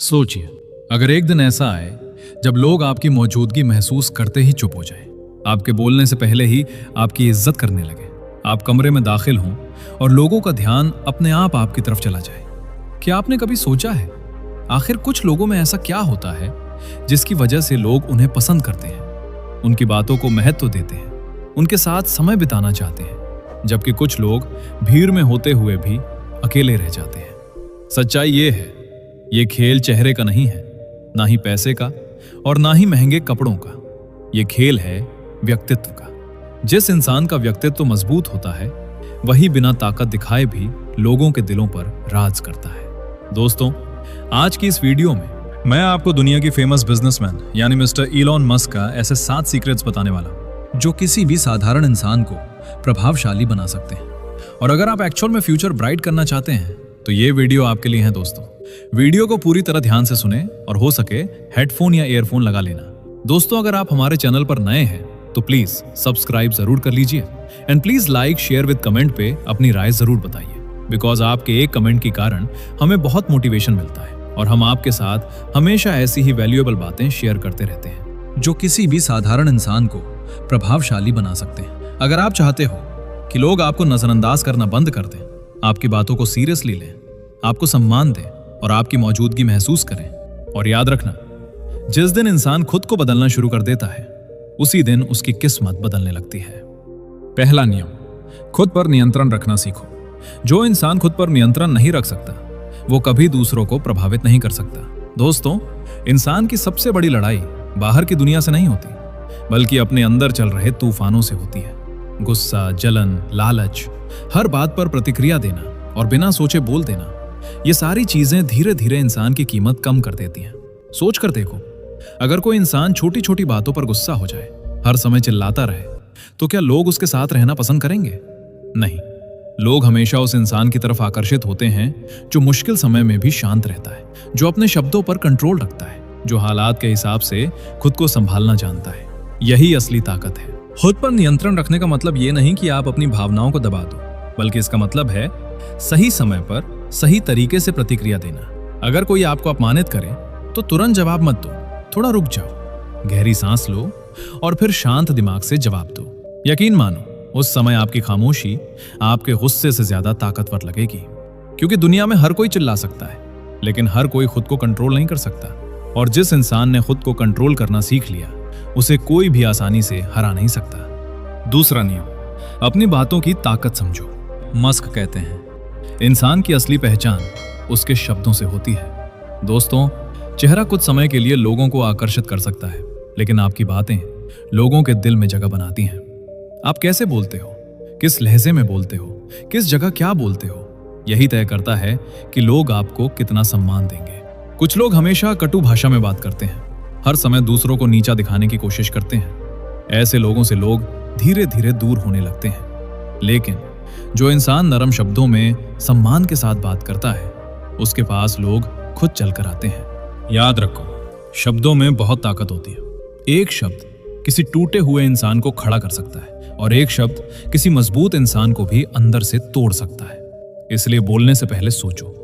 सोचिए, अगर एक दिन ऐसा आए जब लोग आपकी मौजूदगी महसूस करते ही चुप हो जाएं, आपके बोलने से पहले ही आपकी इज्जत करने लगे, आप कमरे में दाखिल हों और लोगों का ध्यान अपने आप आपकी तरफ चला जाए। क्या आपने कभी सोचा है आखिर कुछ लोगों में ऐसा क्या होता है जिसकी वजह से लोग उन्हें पसंद करते हैं, उनकी बातों को महत्व देते हैं, उनके साथ समय बिताना चाहते हैं, जबकि कुछ लोग भीड़ में होते हुए भी अकेले रह जाते हैं। सच्चाई ये है, ये खेल चेहरे का नहीं है, ना ही पैसे का और ना ही महंगे कपड़ों का। ये खेल है व्यक्तित्व का। जिस इंसान का व्यक्तित्व मजबूत होता है वही बिना ताकत दिखाए भी लोगों के दिलों पर राज करता है। दोस्तों, आज की इस वीडियो में मैं आपको दुनिया की फेमस बिजनेसमैन यानी मिस्टर इलॉन मस्क का ऐसे 7 सीक्रेट्स बताने वाला हूं जो किसी भी साधारण इंसान को प्रभावशाली बना सकते हैं। और अगर आप एक्चुअल में फ्यूचर ब्राइट करना चाहते हैं तो ये वीडियो आपके लिए है। दोस्तों, वीडियो को पूरी तरह ध्यान से सुने और हो सके हेडफोन या ईयरफोन लगा लेना। दोस्तों, अगर आप हमारे चैनल पर नए हैं तो प्लीज सब्सक्राइब जरूर कर लीजिए and please like share with comment पे अपनी राय जरूर बताइए, बिकॉज आपके एक कमेंट के कारण हमें बहुत मोटिवेशन मिलता है और हम आपके साथ हमेशा ऐसी ही वैल्यूएबल बातें शेयर करते रहते हैं जो किसी भी साधारण इंसान को प्रभावशाली बना सकते हैं। अगर आप चाहते हो कि लोग आपको नजरअंदाज करना बंद कर दें, आपकी बातों को सीरियसली लें, आपको सम्मान दें और आपकी मौजूदगी महसूस करें, और याद रखना, जिस दिन इंसान खुद को बदलना शुरू कर देता है उसी दिन उसकी किस्मत बदलने लगती है। पहला नियम, खुद पर नियंत्रण रखना सीखो। जो इंसान खुद पर नियंत्रण नहीं रख सकता वो कभी दूसरों को प्रभावित नहीं कर सकता। दोस्तों, इंसान की सबसे बड़ी लड़ाई बाहर की दुनिया से नहीं होती बल्कि अपने अंदर चल रहे तूफानों से होती है। गुस्सा, जलन, लालच, हर बात पर प्रतिक्रिया देना और बिना सोचे बोल देना, ये सारी चीजें धीरे धीरे इंसान की कीमत कम कर देती हैं। सोच कर देखो, अगर कोई इंसान छोटी छोटी बातों पर गुस्सा हो जाए, हर समय चिल्लाता रहे, तो क्या लोग उसके साथ रहना पसंद करेंगे? नहीं। लोग हमेशा उस इंसान की तरफ आकर्षित होते हैं जो मुश्किल समय में भी शांत रहता है, जो अपने शब्दों पर कंट्रोल रखता है, जो हालात के हिसाब से खुद को संभालना जानता है। यही असली ताकत है। खुद पर नियंत्रण रखने का मतलब ये नहीं कि आप अपनी भावनाओं को दबा दो, बल्कि इसका मतलब है सही समय पर सही तरीके से प्रतिक्रिया देना। अगर कोई आपको अपमानित करे तो तुरंत जवाब मत दो, थोड़ा रुक जाओ, गहरी सांस लो और फिर शांत दिमाग से जवाब दो। यकीन मानो, उस समय आपकी खामोशी आपके गुस्से से ज्यादा ताकतवर लगेगी, क्योंकि दुनिया में हर कोई चिल्ला सकता है लेकिन हर कोई खुद को कंट्रोल नहीं कर सकता। और जिस इंसान ने खुद को कंट्रोल करना सीख लिया उसे कोई भी आसानी से हरा नहीं सकता। दूसरा नियम, अपनी बातों की ताकत समझो। मस्क कहते हैं, इंसान की असली पहचान उसके शब्दों से होती है। दोस्तों, चेहरा कुछ समय के लिए लोगों को आकर्षित कर सकता है, लेकिन आपकी बातें लोगों के दिल में जगह बनाती हैं। आप कैसे बोलते हो, किस लहजे में बोलते हो, किस जगह क्या बोलते हो, यही तय करता है कि लोग आपको कितना सम्मान देंगे। कुछ लोग हमेशा कटु भाषा में बात करते हैं, हर समय दूसरों को नीचा दिखाने की कोशिश करते हैं। ऐसे लोगों से लोग धीरे धीरे दूर होने लगते हैं। लेकिन जो इंसान नरम शब्दों में सम्मान के साथ बात करता है उसके पास लोग खुद चलकर आते हैं। याद रखो, शब्दों में बहुत ताकत होती है। एक शब्द किसी टूटे हुए इंसान को खड़ा कर सकता है और एक शब्द किसी मजबूत इंसान को भी अंदर से तोड़ सकता है। इसलिए बोलने से पहले सोचो।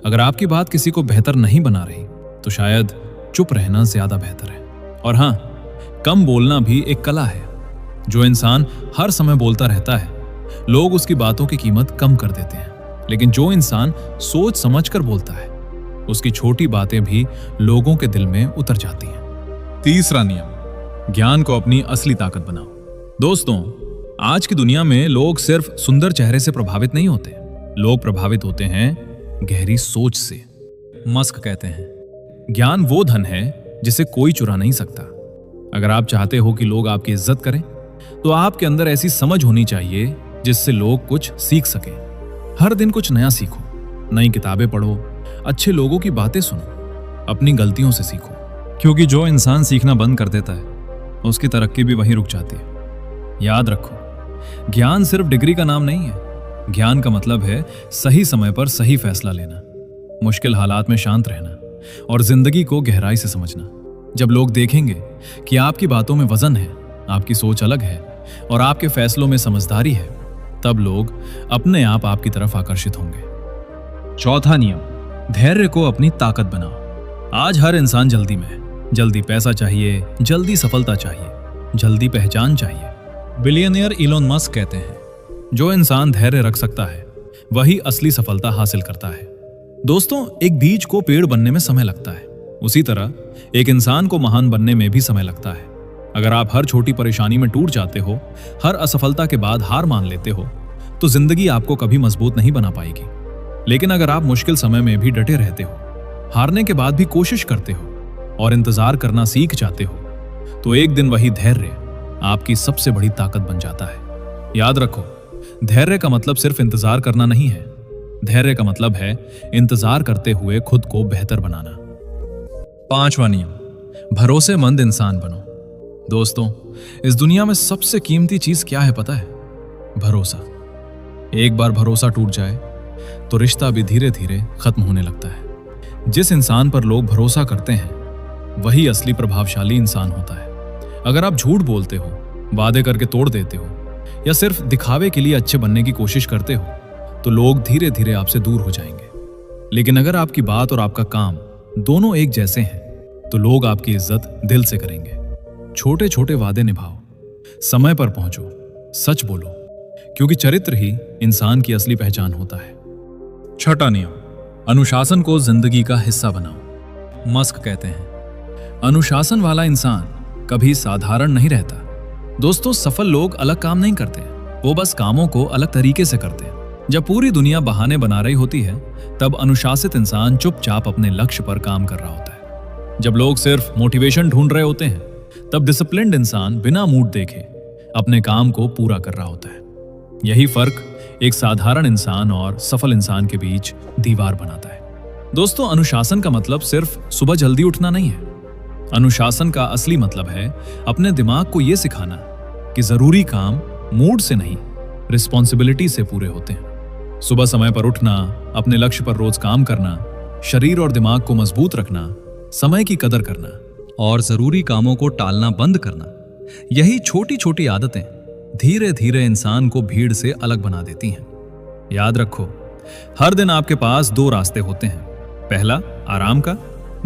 अगर आपकी बात किसी को बेहतर नहीं बना रही तो शायद चुप रहना ज्यादा बेहतर है। और हाँ, कम बोलना भी एक कला है। जो इंसान हर समय बोलता रहता है लोग उसकी बातों की कीमत कम कर देते हैं, लेकिन जो इंसान सोच समझकर बोलता है उसकी छोटी बातें भी लोगों के दिल में उतर जाती हैं। तीसरा नियम, ज्ञान को अपनी असली ताकत बनाओ। दोस्तों, आज की दुनिया में लोग सिर्फ सुंदर चेहरे से प्रभावित नहीं होते, लोग प्रभावित होते हैं गहरी सोच से। मस्क कहते हैं, ज्ञान वो धन है जिसे कोई चुरा नहीं सकता। अगर आप चाहते हो कि लोग आपकी इज्जत करें तो आपके अंदर ऐसी समझ होनी चाहिए जिससे लोग कुछ सीख सकें। हर दिन कुछ नया सीखो, नई किताबें पढ़ो, अच्छे लोगों की बातें सुनो, अपनी गलतियों से सीखो, क्योंकि जो इंसान सीखना बंद कर देता है उसकी तरक्की भी वहीं रुक जाती है। याद रखो, ज्ञान सिर्फ डिग्री का नाम नहीं है। ज्ञान का मतलब है सही समय पर सही फैसला लेना, मुश्किल हालात में शांत रहना और जिंदगी को गहराई से समझना। जब लोग देखेंगे कि आपकी बातों में वजन है, आपकी सोच अलग है और आपके फैसलों में समझदारी है, तब लोग अपने आप आपकी तरफ आकर्षित होंगे। चौथा नियम, धैर्य को अपनी ताकत बनाओ। आज हर इंसान जल्दी में है। जल्दी पैसा चाहिए, जल्दी सफलता चाहिए, जल्दी पहचान चाहिए। बिलियनियर इलोन मस्क कहते हैं, जो इंसान धैर्य रख सकता है वही असली सफलता हासिल करता है। दोस्तों, एक बीज को पेड़ बनने में समय लगता है, उसी तरह एक इंसान को महान बनने में भी समय लगता है। अगर आप हर छोटी परेशानी में टूट जाते हो, हर असफलता के बाद हार मान लेते हो, तो जिंदगी आपको कभी मजबूत नहीं बना पाएगी। लेकिन अगर आप मुश्किल समय में भी डटे रहते हो, हारने के बाद भी कोशिश करते हो और इंतजार करना सीख जाते हो, तो एक दिन वही धैर्य आपकी सबसे बड़ी ताकत बन जाता है। याद रखो, धैर्य का मतलब सिर्फ इंतजार करना नहीं है। धैर्य का मतलब है इंतजार करते हुए खुद को बेहतर बनाना। 5वां नियम, भरोसेमंद इंसान बनो। दोस्तों, इस दुनिया में सबसे कीमती चीज क्या है पता है? भरोसा। एक बार भरोसा टूट जाए तो रिश्ता भी धीरे धीरे खत्म होने लगता है। जिस इंसान पर लोग भरोसा करते हैं वही असली प्रभावशाली इंसान होता है। अगर आप झूठ बोलते हो, वादे करके तोड़ देते हो या सिर्फ दिखावे के लिए अच्छे बनने की कोशिश करते हो, तो लोग धीरे धीरे आपसे दूर हो जाएंगे। लेकिन अगर आपकी बात और आपका काम दोनों एक जैसे हैं, तो लोग आपकी इज्जत दिल से करेंगे। छोटे छोटे वादे निभाओ, समय पर पहुंचो, सच बोलो, क्योंकि चरित्र ही इंसान की असली पहचान होता है। 6वां नियम, अनुशासन को जिंदगी का हिस्सा बनाओ। मस्क कहते हैं, अनुशासन वाला इंसान कभी साधारण नहीं रहता। दोस्तों, सफल लोग अलग काम नहीं करते, वो बस कामों को अलग तरीके से करते हैं। जब पूरी दुनिया बहाने बना रही होती है, तब अनुशासित इंसान चुपचाप अपने लक्ष्य पर काम कर रहा होता है। जब लोग सिर्फ मोटिवेशन ढूंढ रहे होते हैं, तब डिसिप्लिन्ड इंसान बिना मूड देखे अपने काम को पूरा कर रहा होता है। यही फर्क एक साधारण इंसान और सफल इंसान के बीच दीवार बनाता है। दोस्तों, अनुशासन का मतलब सिर्फ सुबह जल्दी उठना नहीं है। अनुशासन का असली मतलब है अपने दिमाग को यह सिखाना कि जरूरी काम मूड से नहीं, रिस्पॉन्सिबिलिटी से पूरे होते हैं। सुबह समय पर उठना, अपने लक्ष्य पर रोज काम करना, शरीर और दिमाग को मजबूत रखना, समय की कदर करना और जरूरी कामों को टालना बंद करना, यही छोटी छोटी आदतें धीरे धीरे इंसान को भीड़ से अलग बना देती हैं। याद रखो, हर दिन आपके पास 2 रास्ते होते हैं। पहला आराम का,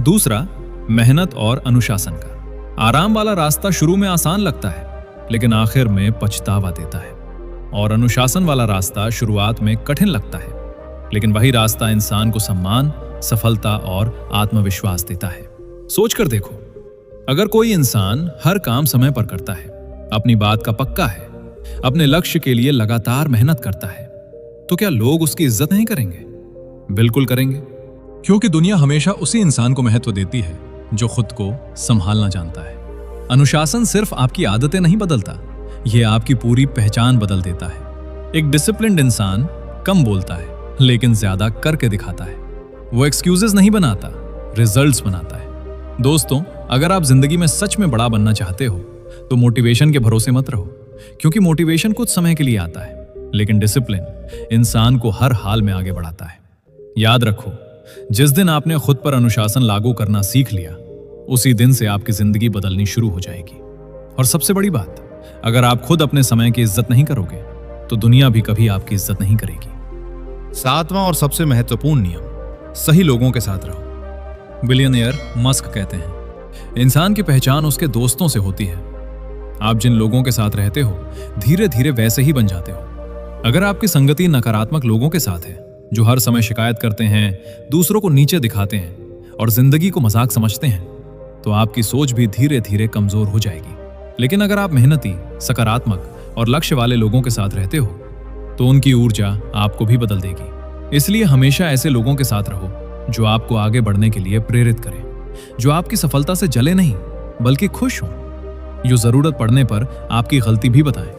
दूसरा मेहनत और अनुशासन का। आराम वाला रास्ता शुरू में आसान लगता है, लेकिन आखिर में पछतावा देता है। और अनुशासन वाला रास्ता शुरुआत में कठिन लगता है, लेकिन वही रास्ता इंसान को सम्मान, सफलता और आत्मविश्वास देता है। सोचकर देखो, अगर कोई इंसान हर काम समय पर करता है, अपनी बात का पक्का है, अपने लक्ष्य के लिए लगातार मेहनत करता है, तो क्या लोग उसकी इज्जत नहीं करेंगे? बिल्कुल करेंगे, क्योंकि दुनिया हमेशा उसी इंसान को महत्व देती है जो खुद को संभालना जानता है। अनुशासन सिर्फ आपकी आदतें नहीं बदलता, यह आपकी पूरी पहचान बदल देता है। एक डिसिप्लिन्ड इंसान कम बोलता है, लेकिन ज्यादा करके दिखाता है। वो एक्सक्यूजेस नहीं बनाता, रिजल्ट्स बनाता है। दोस्तों, अगर आप जिंदगी में सच में बड़ा बनना चाहते हो, तो मोटिवेशन के भरोसे मत रहो, क्योंकि मोटिवेशन कुछ समय के लिए आता है, लेकिन डिसिप्लिन इंसान को हर हाल में आगे बढ़ाता है। याद रखो, जिस दिन आपने खुद पर अनुशासन लागू करना सीख लिया, उसी दिन से आपकी जिंदगी बदलनी शुरू हो जाएगी। और सबसे बड़ी बात, अगर आप खुद अपने समय की इज्जत नहीं करोगे, तो दुनिया भी कभी आपकी इज्जत नहीं करेगी। 7वां और सबसे महत्वपूर्ण नियम, सही लोगों के साथ रहो। बिलियनियर मस्क कहते हैं, इंसान की पहचान उसके दोस्तों से होती है। आप जिन लोगों के साथ रहते हो, धीरे धीरे वैसे ही बन जाते हो। अगर आपकी संगति नकारात्मक लोगों के साथ है, जो हर समय शिकायत करते हैं, दूसरों को नीचे दिखाते हैं और जिंदगी को मजाक समझते हैं, तो आपकी सोच भी धीरे धीरे कमजोर हो जाएगी। लेकिन अगर आप मेहनती, सकारात्मक और लक्ष्य वाले लोगों के साथ रहते हो, तो उनकी ऊर्जा आपको भी बदल देगी। इसलिए हमेशा ऐसे लोगों के साथ रहो जो आपको आगे बढ़ने के लिए प्रेरित करें, जो आपकी सफलता से जले नहीं बल्कि खुश हो, जो जरूरत पड़ने पर आपकी गलती भी बताएं,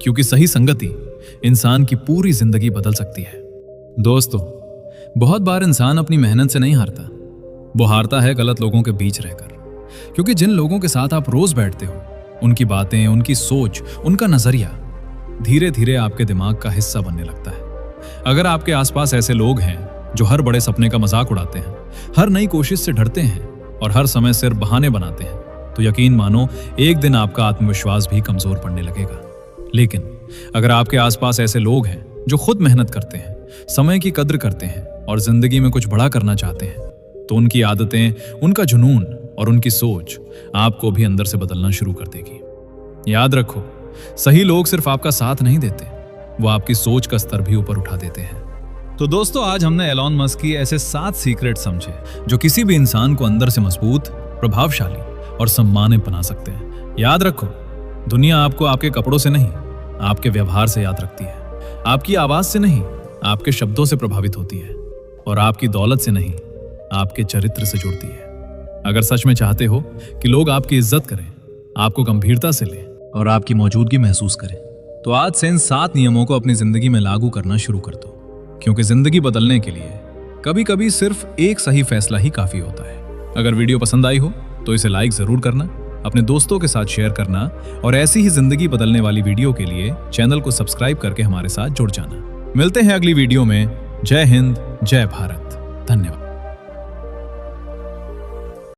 क्योंकि सही संगति इंसान की पूरी जिंदगी बदल सकती है। दोस्तों, बहुत बार इंसान अपनी मेहनत से नहीं हारता, वो हारता है गलत लोगों के बीच रहकर। क्योंकि जिन लोगों के साथ आप रोज बैठते हो, उनकी बातें, उनकी सोच, उनका नजरिया धीरे धीरे आपके दिमाग का हिस्सा बनने लगता है। अगर आपके आसपास ऐसे लोग हैं जो हर बड़े सपने का मजाक उड़ाते हैं, हर नई कोशिश से डरते हैं और हर समय सिर्फ बहाने बनाते हैं, तो यकीन मानो एक दिन आपका आत्मविश्वास भी कमजोर पड़ने लगेगा। लेकिन अगर आपके आसपास ऐसे लोग हैं जो खुद मेहनत करते हैं, समय की कद्र करते हैं और जिंदगी में कुछ बड़ा करना चाहते हैं, तो उनकी आदतें, उनका जुनून और उनकी सोच आपको भी अंदर से बदलना शुरू कर देगी। याद रखो, सही लोग सिर्फ आपका साथ नहीं देते, वो आपकी सोच का स्तर भी ऊपर उठा देते हैं। तो दोस्तों, आज हमने एलॉन मस्क की ऐसे 7 सीक्रेट समझे जो किसी भी इंसान को अंदर से मजबूत, प्रभावशाली और सम्मानित बना सकते हैं। याद रखो, दुनिया आपको आपके कपड़ों से नहीं, आपके व्यवहार से याद रखती है। आपकी आवाज से नहीं, आपके शब्दों से प्रभावित होती है। और आपकी दौलत से नहीं, आपके चरित्र से जुड़ती है। अगर सच में चाहते हो कि लोग आपकी इज्जत करें, आपको गंभीरता से लें और आपकी मौजूदगी महसूस करें, तो आज से इन 7 नियमों को अपनी जिंदगी में लागू करना शुरू कर दो। क्योंकि जिंदगी बदलने के लिए कभी कभी सिर्फ एक सही फैसला ही काफी होता है। अगर वीडियो पसंद आई हो तो इसे लाइक जरूर करना, अपने दोस्तों के साथ शेयर करना और ऐसी ही जिंदगी बदलने वाली वीडियो के लिए चैनल को सब्सक्राइब करके हमारे साथ जुड़ जाना। मिलते हैं अगली वीडियो में। जय हिंद, जय भारत, धन्यवाद।